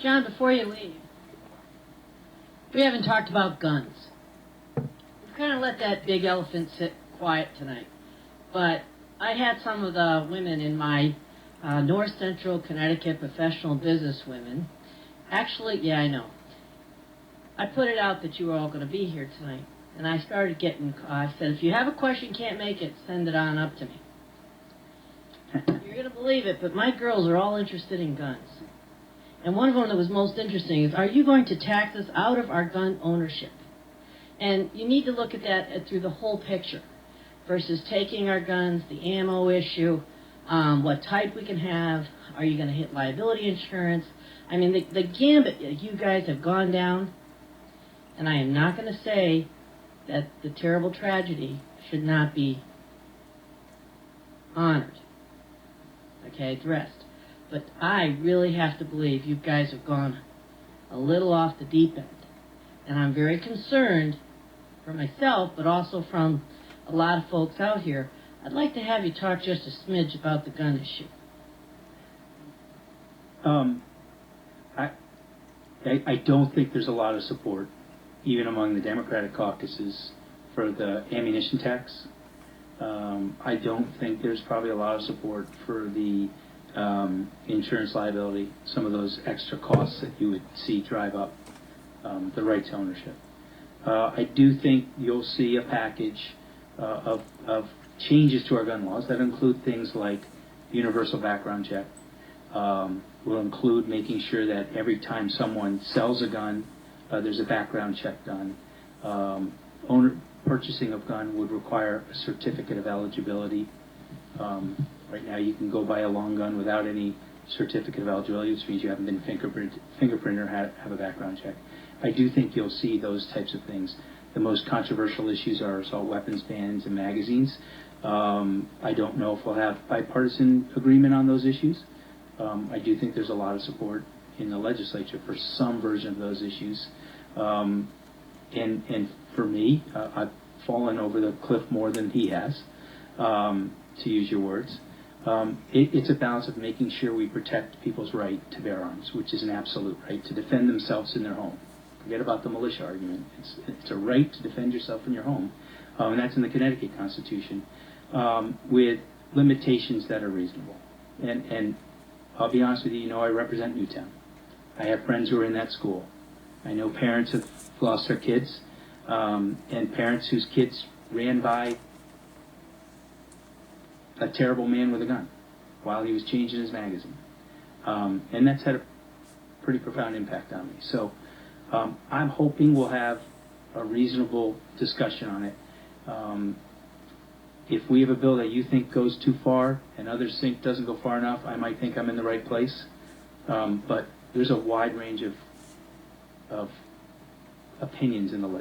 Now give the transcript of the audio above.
John, before you leave, we haven't talked about guns. We've kind of let that big elephant sit quiet tonight. But I had some of the women in my North Central Connecticut professional business women. Actually, yeah, I know. I put it out that you were all going to be here tonight. And I started getting, I said, if you have a question, can't make it, send it on up to me. You're going to believe it, but my girls are all interested in guns. And one of them that was most interesting is, are you going to tax us out of our gun ownership? And you need to look at that through the whole picture versus taking our guns, the ammo issue, what type we can have, are you going to hit liability insurance? I mean, the gambit you guys have gone down, and I am not going to say that the terrible tragedy should not be honored, okay, addressed. But I really have to believe you guys have gone a little off the deep end. And I'm very concerned for myself, but also from a lot of folks out here. I'd like to have you talk just a smidge about the gun issue. I don't think there's a lot of support, even among the Democratic caucuses, for the ammunition tax. I don't think there's probably a lot of support for the insurance liability, some of those extra costs that you would see drive up the right to ownership. I do think you'll see a package of changes to our gun laws that include things like universal background check. Will include making sure that every time someone sells a gun, there's a background check done. Purchasing of gun would require a certificate of eligibility. Right now you can go buy a long gun without any certificate of eligibility, which means you haven't been fingerprinted or have a background check. I do think you'll see those types of things. The most controversial issues are assault weapons bans and magazines. I don't know if we'll have bipartisan agreement on those issues. I do think there's a lot of support in the legislature for some version of those issues. And for me, I've fallen over the cliff more than he has, to use your words. It's a balance of making sure we protect people's right to bear arms, which is an absolute right to defend themselves in their home. Forget about the militia argument. It's a right to defend yourself in your home, and that's in the Connecticut Constitution, with limitations that are reasonable. And I'll be honest with you, I represent Newtown. I have friends who are in that school. I know parents have lost their kids, and parents whose kids ran by a terrible man with a gun while he was changing his magazine. And that's had a pretty profound impact on me. So I'm hoping we'll have a reasonable discussion on it. If we have a bill that you think goes too far and others think doesn't go far enough, I might think I'm in the right place. But there's a wide range of opinions in the legislature.